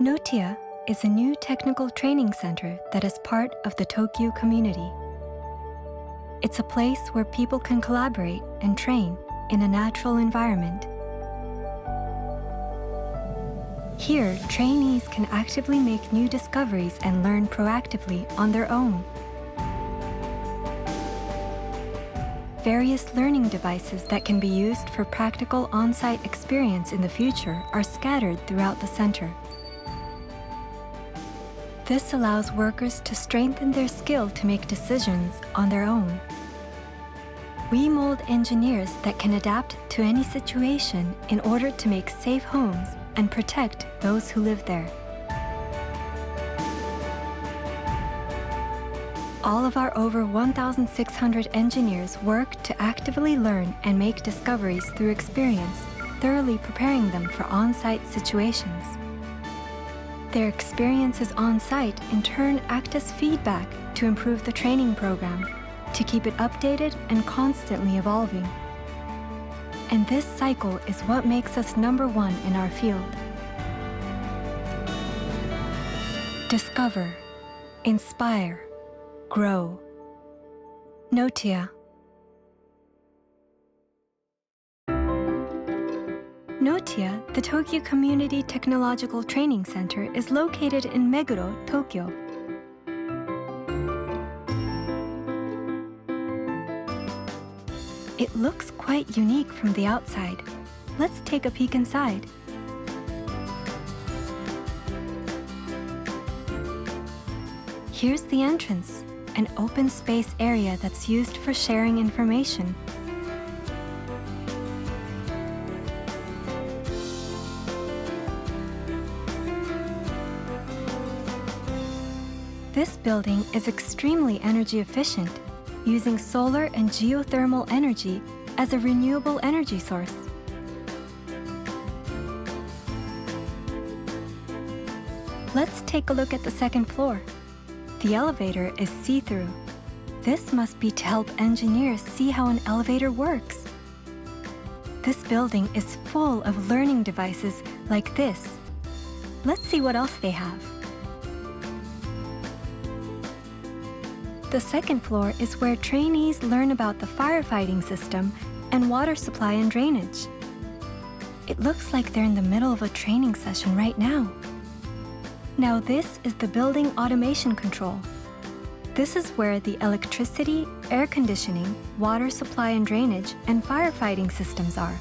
Notia is a new technical training center that is part of the Tokyo community. It's a place where people can collaborate and train in a natural environment. Here, trainees can actively make new discoveries and learn proactively on their own. Various learning devices that can be used for practical on-site experience in the future are scattered throughout the center. This allows workers to strengthen their skill to make decisions on their own. We mold engineers that can adapt to any situation in order to make safe homes and protect those who live there. All of our over 1,600 engineers work to actively learn and make discoveries through experience, thoroughly preparing them for on-site situations. Their experiences on-site in turn act as feedback to improve the training program, to keep it updated and constantly evolving. And this cycle is what makes us number one in our field. Discover, inspire, grow. Notia. Notia, the Tokyo Community Technological Training Center, is located in Meguro, Tokyo. It looks quite unique from the outside. Let's take a peek inside. Here's the entrance, an open space area that's used for sharing information. This building is extremely energy efficient, using solar and geothermal energy as a renewable energy source. Let's take a look at the second floor. The elevator is see-through. This must be to help engineers see how an elevator works. This building is full of learning devices like this. Let's see what else they have. The second floor is where trainees learn about the firefighting system and water supply and drainage. It looks like they're in the middle of a training session right now. Now this is the building automation control. This is where the electricity, air conditioning, water supply and drainage, and firefighting systems are.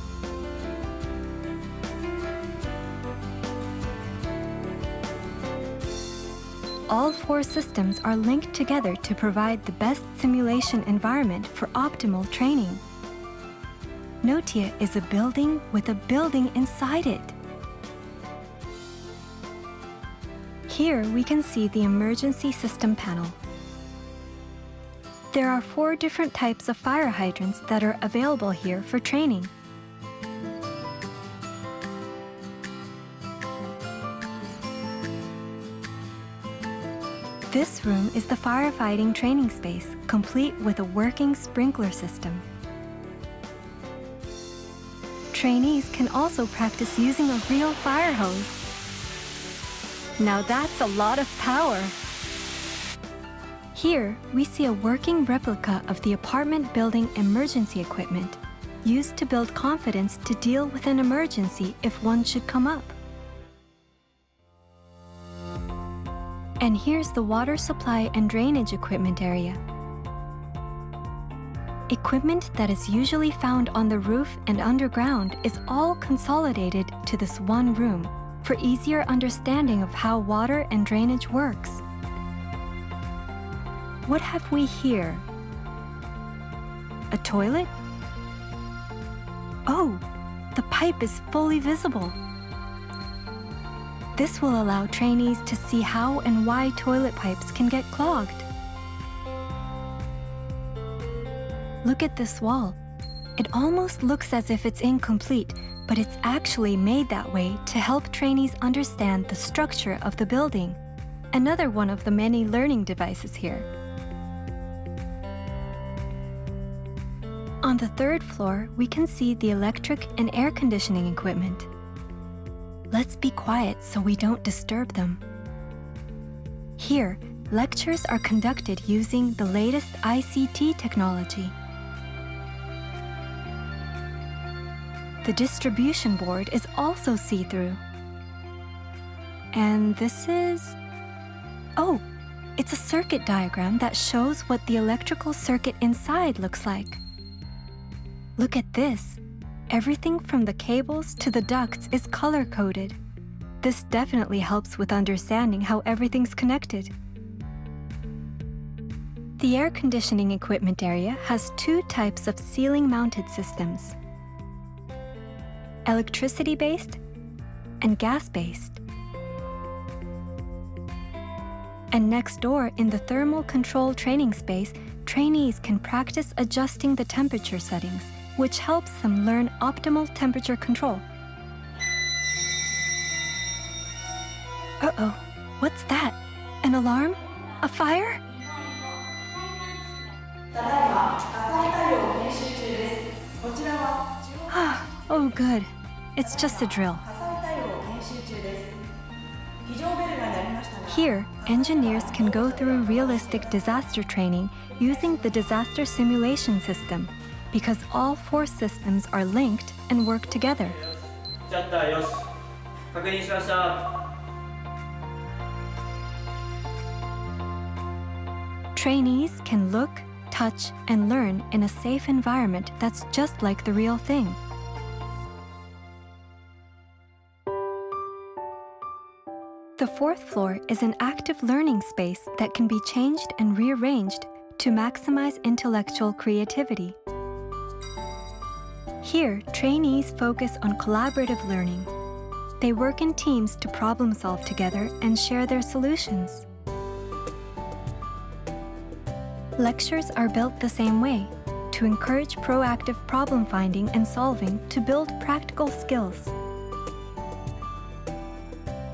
All four systems are linked together to provide the best simulation environment for optimal training. Notia is a building with a building inside it. Here we can see the emergency system panel. There are 4 different types of fire hydrants that are available here for training. This room is the firefighting training space, complete with a working sprinkler system. Trainees can also practice using a real fire hose. Now that's a lot of power! Here, we see a working replica of the apartment building emergency equipment, used to build confidence to deal with an emergency if one should come up. And here's the water supply and drainage equipment area. Equipment that is usually found on the roof and underground is all consolidated to this one room for easier understanding of how water and drainage works. What have we here? A toilet? Oh, the pipe is fully visible. This will allow trainees to see how and why toilet pipes can get clogged. Look at this wall. It almost looks as if it's incomplete, but it's actually made that way to help trainees understand the structure of the building. Another one of the many learning devices here. On the 3rd floor, we can see the electric and air conditioning equipment. let's be quiet so we don't disturb them. Here, lectures are conducted using the latest ICT technology. The distribution board is also see-through. And this is... oh, it's a circuit diagram that shows what the electrical circuit inside looks like. Look at this. Everything from the cables to the ducts is color-coded. This definitely helps with understanding how everything's connected. The air conditioning equipment area has two types of ceiling-mounted systems: electricity-based and gas-based. And next door in the thermal control training space, trainees can practice adjusting the temperature settings, which helps them learn optimal temperature control. Uh-oh, what's that? An alarm? A fire? Oh, good. It's just a drill. Here, engineers can go through realistic disaster training using the disaster simulation system, because all four systems are linked and work together. Trainees can look, touch, and learn in a safe environment that's just like the real thing. The fourth floor is an active learning space that can be changed and rearranged to maximize intellectual creativity. Here, trainees focus on collaborative learning. They work in teams to problem solve together and share their solutions. Lectures are built the same way, to encourage proactive problem finding and solving to build practical skills.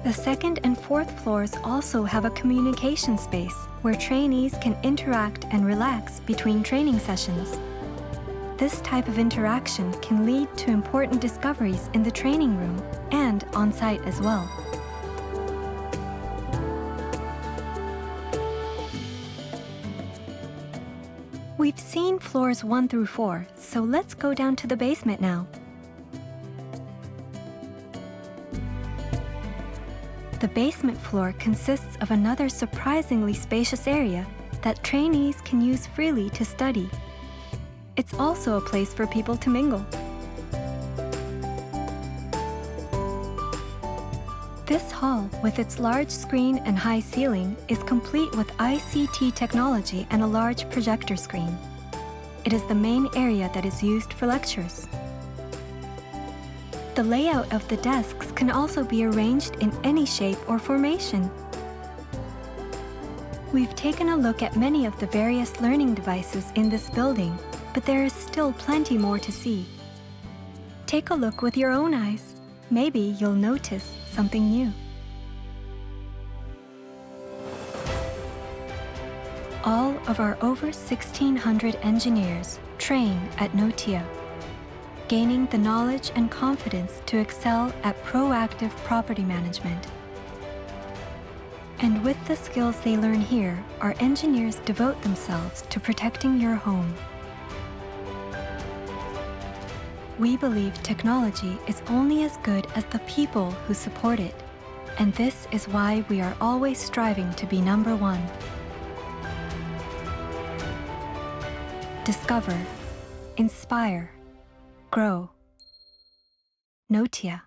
The second and fourth floors also have a communication space where trainees can interact and relax between training sessions. This type of interaction can lead to important discoveries in the training room and on-site as well. We've seen floors 1 through 4, so let's go down to the basement now. The basement floor consists of another surprisingly spacious area that trainees can use freely to study. It's also a place for people to mingle. This hall, with its large screen and high ceiling, is complete with ICT technology and a large projector screen. It is the main area that is used for lectures. The layout of the desks can also be arranged in any shape or formation. We've taken a look at many of the various learning devices in this building, but there is still plenty more to see. Take a look with your own eyes. Maybe you'll notice something new. All of our over 1,600 engineers train at Notia, gaining the knowledge and confidence to excel at proactive property management. And with the skills they learn here, our engineers devote themselves to protecting your home. We believe technology is only as good as the people who support it, and this is why we are always striving to be number one. Discover, inspire, grow. Notia.